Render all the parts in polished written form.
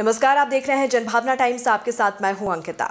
नमस्कार, आप देख रहे हैं जनभावना टाइम्स। आपके साथ मैं हूं अंकिता।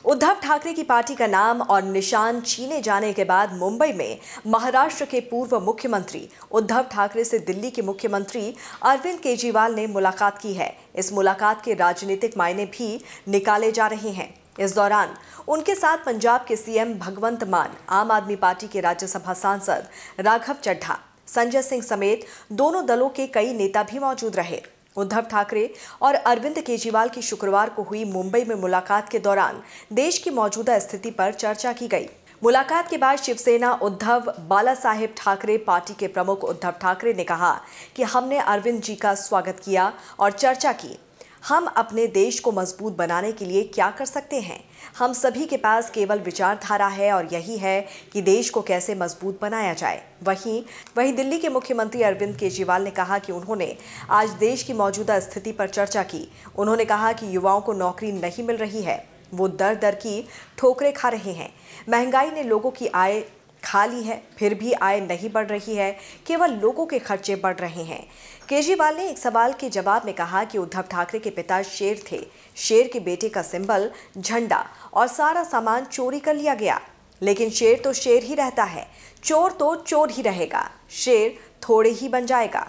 उद्धव ठाकरे की पार्टी का नाम और निशान छीने जाने के बाद मुंबई में महाराष्ट्र के पूर्व मुख्यमंत्री उद्धव ठाकरे से दिल्ली के मुख्यमंत्री अरविंद केजरीवाल ने मुलाकात की है। इस मुलाकात के राजनीतिक मायने भी निकाले जा रहे हैं। इस दौरान उनके साथ पंजाब के सीएम भगवंत मान, आम आदमी पार्टी के राज्यसभा सांसद राघव चड्ढा, संजय सिंह समेत दोनों दलों के कई नेता भी मौजूद रहे। उद्धव ठाकरे और अरविंद केजरीवाल की शुक्रवार को हुई मुंबई में मुलाकात के दौरान देश की मौजूदा स्थिति पर चर्चा की गई। मुलाकात के बाद शिवसेना उद्धव बाला साहेब ठाकरे पार्टी के प्रमुख उद्धव ठाकरे ने कहा कि हमने अरविंद जी का स्वागत किया और चर्चा की। हम अपने देश को मजबूत बनाने के लिए क्या कर सकते हैं। हम सभी के पास केवल विचारधारा है और यही है कि देश को कैसे मजबूत बनाया जाए। वहीं दिल्ली के मुख्यमंत्री अरविंद केजरीवाल ने कहा कि उन्होंने आज देश की मौजूदा स्थिति पर चर्चा की। उन्होंने कहा कि युवाओं को नौकरी नहीं मिल रही है, वो दर दर की ठोकरें खा रहे हैं। महंगाई ने लोगों की आय खा ली है, फिर भी आय नहीं बढ़ रही है, केवल लोगों के खर्चे बढ़ रहे हैं। केजरीवाल ने एक सवाल के जवाब में कहा कि उद्धव ठाकरे के पिता शेर थे। शेर के बेटे का सिंबल, झंडा और सारा सामान चोरी कर लिया गया, लेकिन शेर तो शेर ही रहता है, चोर तो चोर ही रहेगा, शेर थोड़े ही बन जाएगा।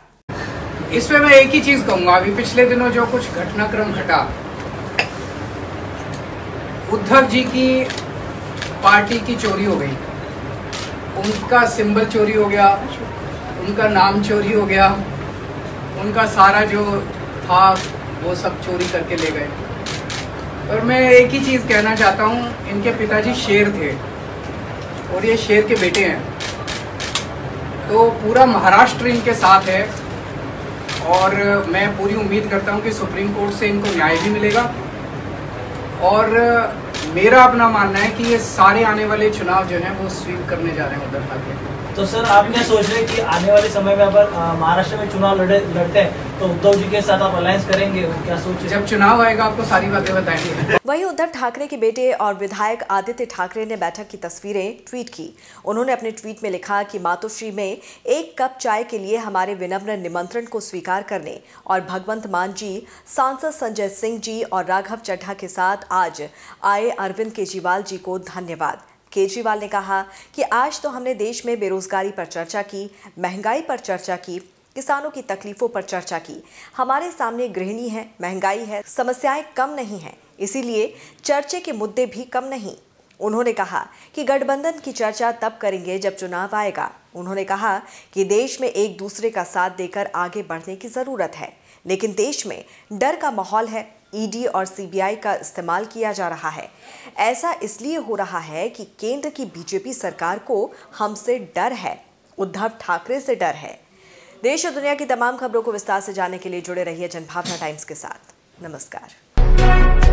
इसमें मैं एक ही चीज कहूंगा, अभी पिछले दिनों जो कुछ घटनाक्रम घटा, उद्धव जी की पार्टी की चोरी हो गई, उनका सिंबल चोरी हो गया, उनका नाम चोरी हो गया, उनका सारा जो था वो सब चोरी करके ले गए। और मैं एक ही चीज़ कहना चाहता हूँ, इनके पिताजी शेर थे और ये शेर के बेटे हैं, तो पूरा महाराष्ट्र इनके साथ है और मैं पूरी उम्मीद करता हूँ कि सुप्रीम कोर्ट से इनको न्याय भी मिलेगा। और मेरा अपना मानना है कि ये सारे आने वाले चुनाव जो हैं वो स्वीप करने जा रहे हैं उद्धव ठाकरे। तो सर, आप क्या सोच रहे हैं कि आने वाले समय में अगर महाराष्ट्र में चुनाव लड़ते हैं तो उद्धव जी के साथ आप अलायंस करेंगे? क्या सोच रहे हैं? जब चुनाव आएगा आपको सारी बातें बताएंगे। वहीं उद्धव ठाकरे के बेटे और विधायक आदित्य ठाकरे ने बैठक की तस्वीरें ट्वीट की। उन्होंने अपने ट्वीट में लिखा कि मातोश्री में एक कप चाय के लिए हमारे विनम्र निमंत्रण को स्वीकार करने और भगवंत मान जी, सांसद संजय सिंह जी और राघव चड्ढा के साथ आज आए अरविंद केजरीवाल जी को धन्यवाद। केजरीवाल ने कहा कि आज तो हमने देश में बेरोजगारी पर चर्चा की, महंगाई पर चर्चा की, किसानों की तकलीफों पर चर्चा की। हमारे सामने गृहिणी है, महंगाई है, समस्याएं कम नहीं हैं, इसीलिए चर्चे के मुद्दे भी कम नहीं। उन्होंने कहा कि गठबंधन की चर्चा तब करेंगे जब चुनाव आएगा। उन्होंने कहा कि देश में एक दूसरे का साथ देकर आगे बढ़ने की जरूरत है, लेकिन देश में डर का माहौल है। ईडी और सीबीआई का इस्तेमाल किया जा रहा है। ऐसा इसलिए हो रहा है कि केंद्र की बीजेपी सरकार को हमसे डर है, उद्धव ठाकरे से डर है। देश और दुनिया की तमाम खबरों को विस्तार से जानने के लिए जुड़े रहिए जनभावना टाइम्स के साथ। नमस्कार।